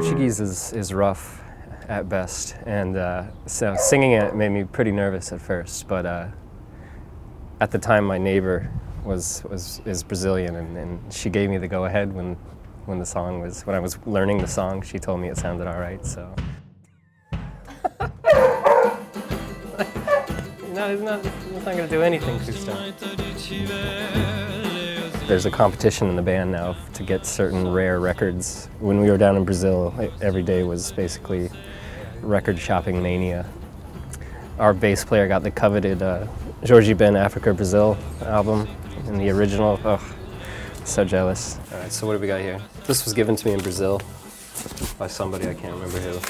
Portuguese is rough at best, and so singing it made me pretty nervous at first, but at the time my neighbor is Brazilian, and she gave me the go-ahead when I was learning the song. She told me it sounded all right, so. It's not going to do anything too strong. There's a competition in the band now to get certain rare records. When we were down in Brazil, every day was basically record shopping mania. Our bass player got the coveted Jorge Ben Africa Brazil album, and the original. Oh, so jealous. All right, so what do we got here? This was given to me in Brazil by somebody, I can't remember who.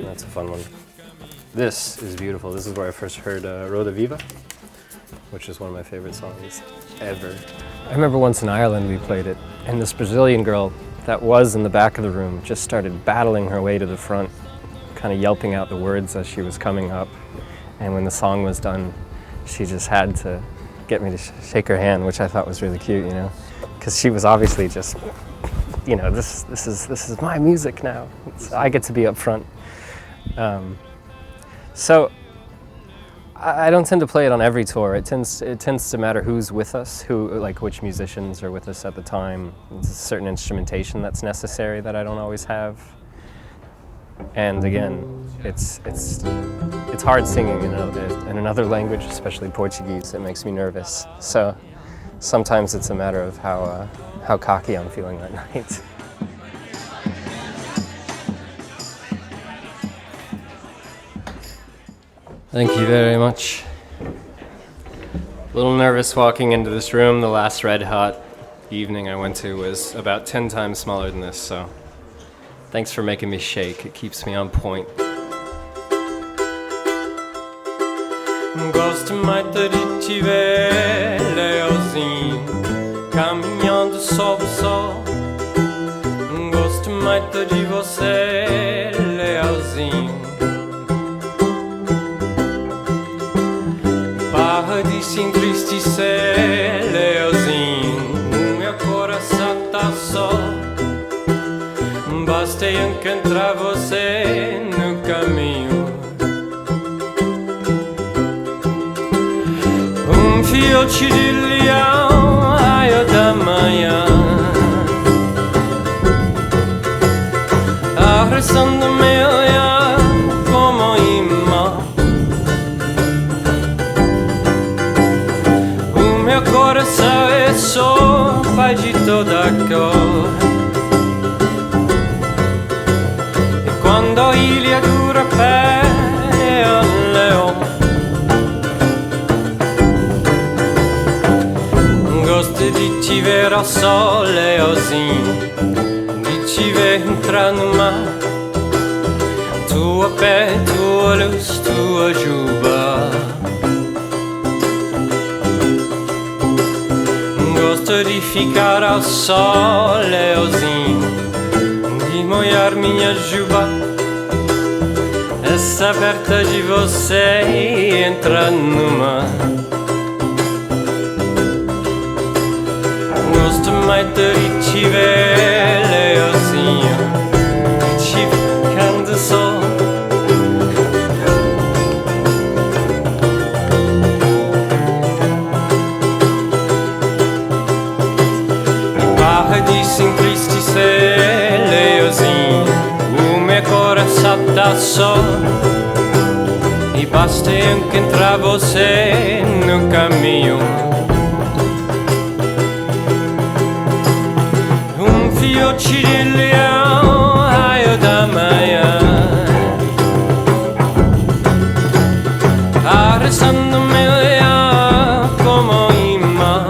That's a fun one. This is beautiful. This is where I first heard Roda Viva, which is one of my favorite songs ever. I remember once in Ireland we played it, and this Brazilian girl that was in the back of the room just started battling her way to the front, kind of yelping out the words as she was coming up. And when the song was done, she just had to get me to shake her hand, which I thought was really cute, you know, because she was obviously just, you know, this is my music now. I get to be up front. So I don't tend to play it on every tour. It tends to matter who's with us, like which musicians are with us at the time. There's a certain instrumentation that's necessary that I don't always have. And again, it's hard singing in another language, especially Portuguese. It makes me nervous. So sometimes it's a matter of how cocky I'm feeling that night. Thank you very much. A little nervous walking into this room. The last Red Hot evening I went to was about 10 times smaller than this, so thanks for making me shake. It keeps me on point. Gosto muito de te ver, Leaozinho, caminhando sob o sol. Gosto muito de você, Leaozinho. Para de se entristecer, Leaozinho, meu coração tá só. Basta encontrar você no caminho. Fiote de leão, raio da manhã, arrastando meu olhar como imã. O meu coração é sopa de toda cor, e quando a ilha dura pé é o leão. Gosto de te ver ao sol, Leaozinho, de te ver entrar no mar. Tua pele, tua luz, tua juba. Gosto de ficar ao sol, Leaozinho, de molhar minha juba. Essa perto de você e entrar no mar. Gosto muito de te ver, Leaozinho, de te ficando só. E para de se entristecer, Leaozinho, o meu coração tá só. E basta encontrar você no caminho. Fiote de leão, raio da manhã, arrastando meu olhar como imã.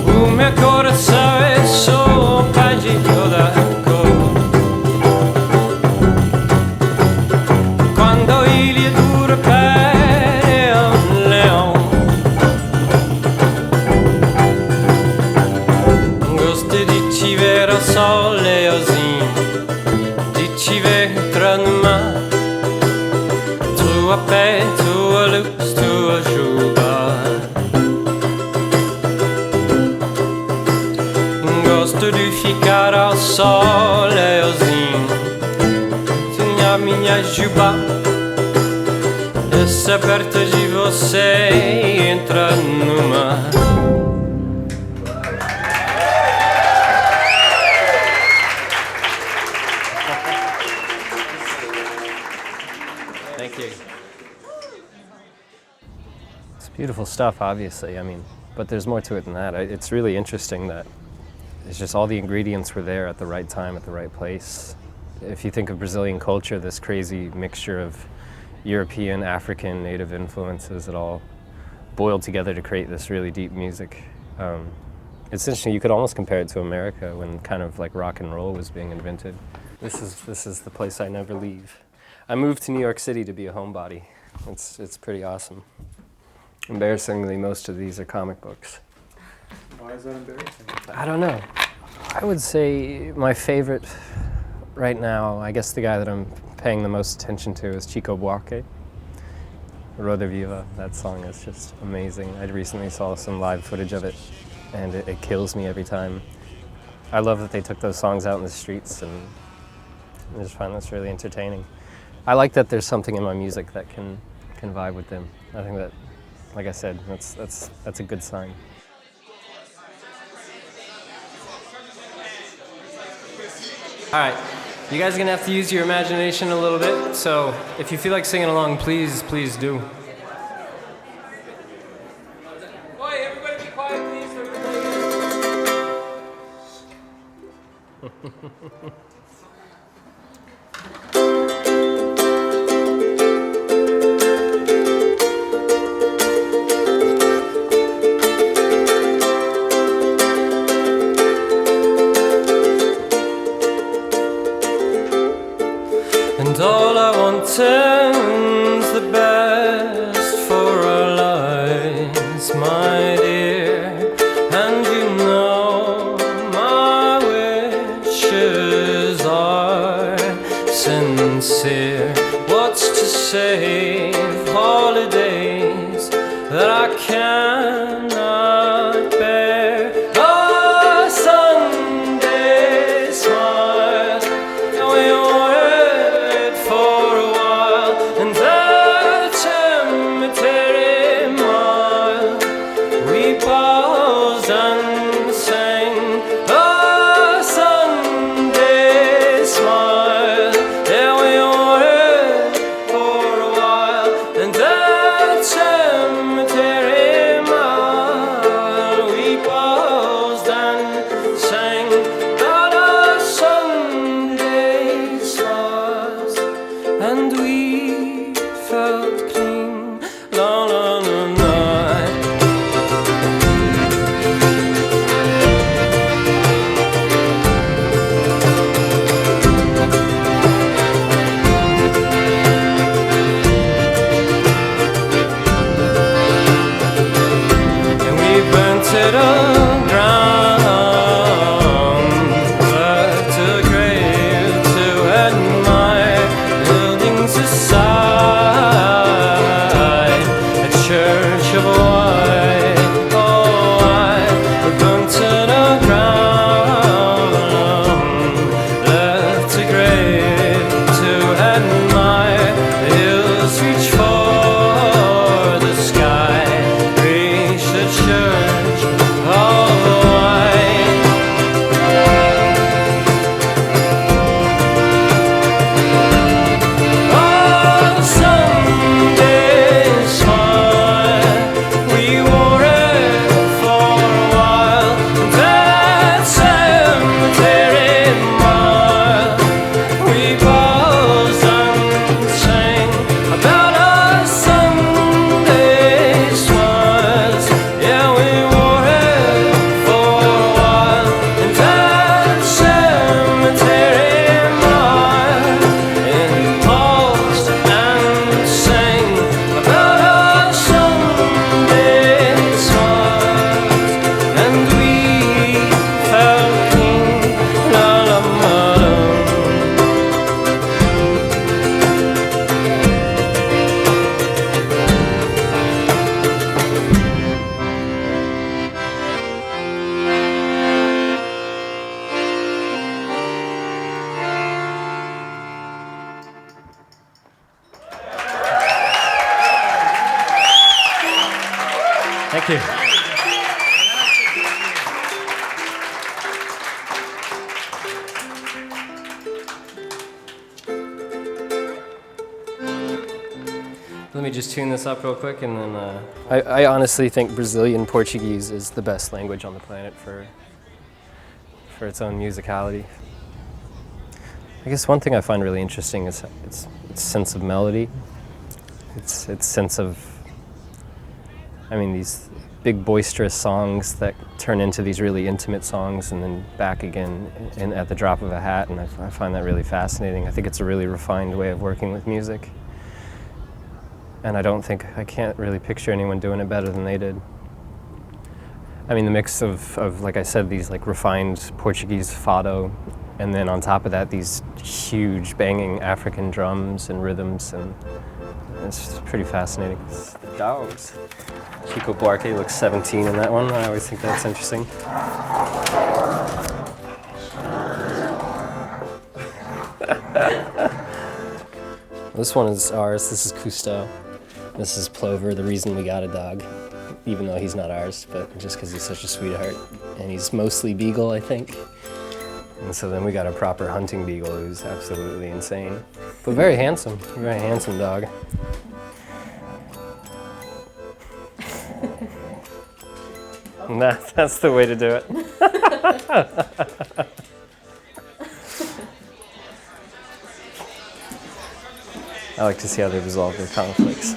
O meu coração é sopa de toda cor. Quando a ilha dura pé é um leão. De te ver ao sol, Leaozinho, de te ver entrar no mar. Tua pele, tua luz, tua juba. a minha juba. E se perto de você entra numa. Thank you. It's beautiful stuff, obviously. I mean, but there's more to it than that. It's really interesting that it's just all the ingredients were there at the right time, at the right place. If you think of Brazilian culture, this crazy mixture of European, African, native influences that all boiled together to create this really deep music. It's interesting, you could almost compare it to America when kind of like rock and roll was being invented. This is the place I never leave. I moved to New York City to be a homebody. It's pretty awesome. Embarrassingly, most of these are comic books. Why is that embarrassing? I don't know. I would say my favorite right now, I guess the guy that I'm paying the most attention to is Chico Buarque. Roda Viva, that song is just amazing. I recently saw some live footage of it, and it kills me every time. I love that they took those songs out in the streets, and I just find this really entertaining. I like that there's something in my music that can vibe with them. I think that, like I said, that's a good sign. All right, you guys are gonna have to use your imagination a little bit, so if you feel like singing along, please do. Oi, everybody be quiet, please. And all I want is the best for our lives, my dear. And you know my wishes are sincere. What's to save holidays that I cannot bear? A Sunday smile, and we ordered for a while, and the cemetery mile we paused and sang. A Sunday smile, yeah, we ordered for a while, and the cemetery mile. Thank you. Let me just tune this up real quick and then... I honestly think Brazilian Portuguese is the best language on the planet for its own musicality. I guess one thing I find really interesting is its sense of melody. Its sense of, I mean, these big boisterous songs that turn into these really intimate songs and then back again at the drop of a hat, and I find that really fascinating. I think it's a really refined way of working with music. And I can't really picture anyone doing it better than they did. I mean, the mix of like I said, these like refined Portuguese fado, and then on top of that, these huge banging African drums and rhythms, and it's pretty fascinating. It's the dogs. Chico Buarque looks 17 in that one. I always think that's interesting. This one is ours. This is Cousteau. This is Plover, the reason we got a dog, even though he's not ours, but just because he's such a sweetheart. And he's mostly beagle, I think. And so then we got a proper hunting beagle who's absolutely insane, but very handsome dog. And that's the way to do it. I like to see how they resolve their conflicts.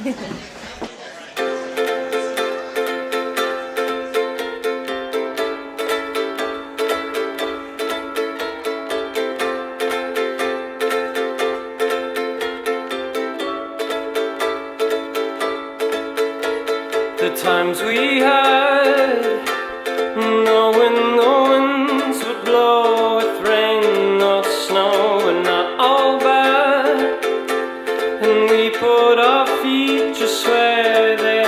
The times we had, knowing the winds would blow with rain or snow, and not all bad. And we put our feet just where they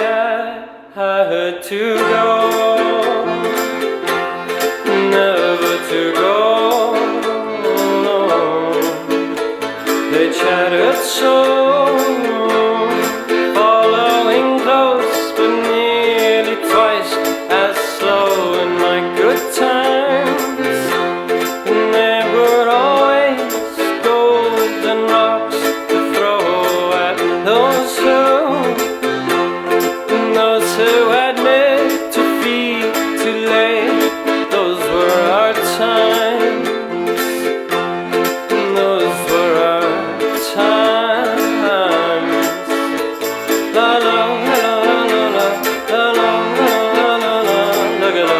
had to go, never to go, no. They chattered so, following close, but nearly twice as slow in my good times. And there were always golden rocks to throw at those who admit defeat too late. Those were our times. Those were our times. La la la la la la la la la la la la la.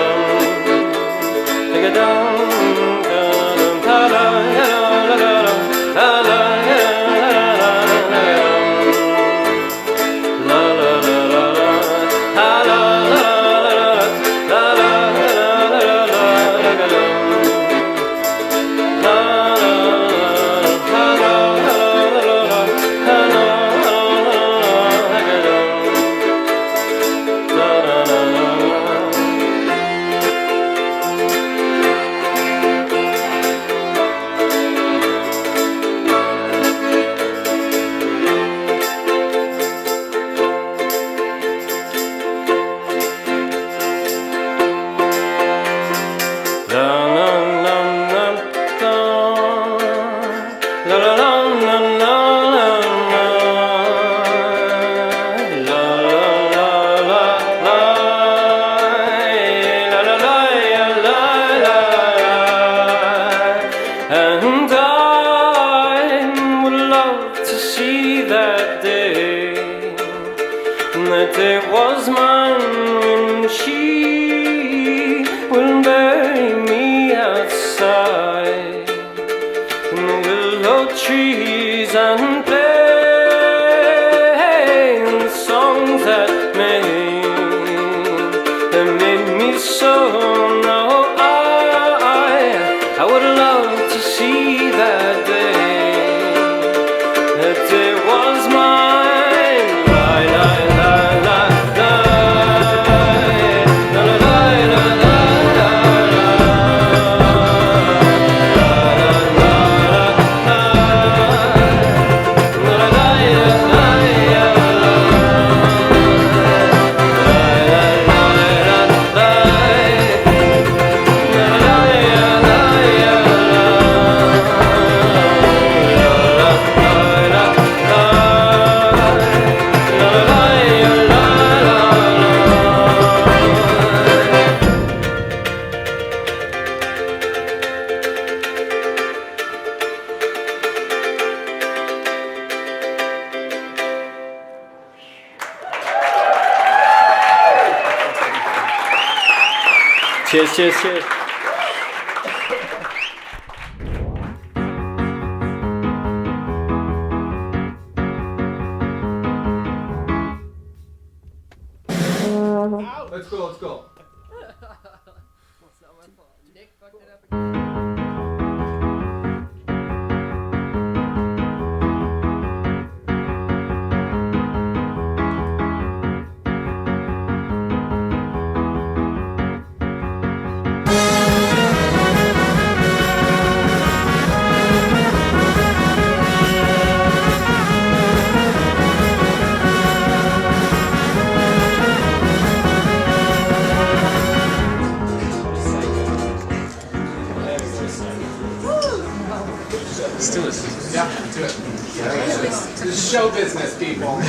Cheers, cheers, cheers. Let's go, let's go. Let's do it. Yeah, do it. This is show business, people.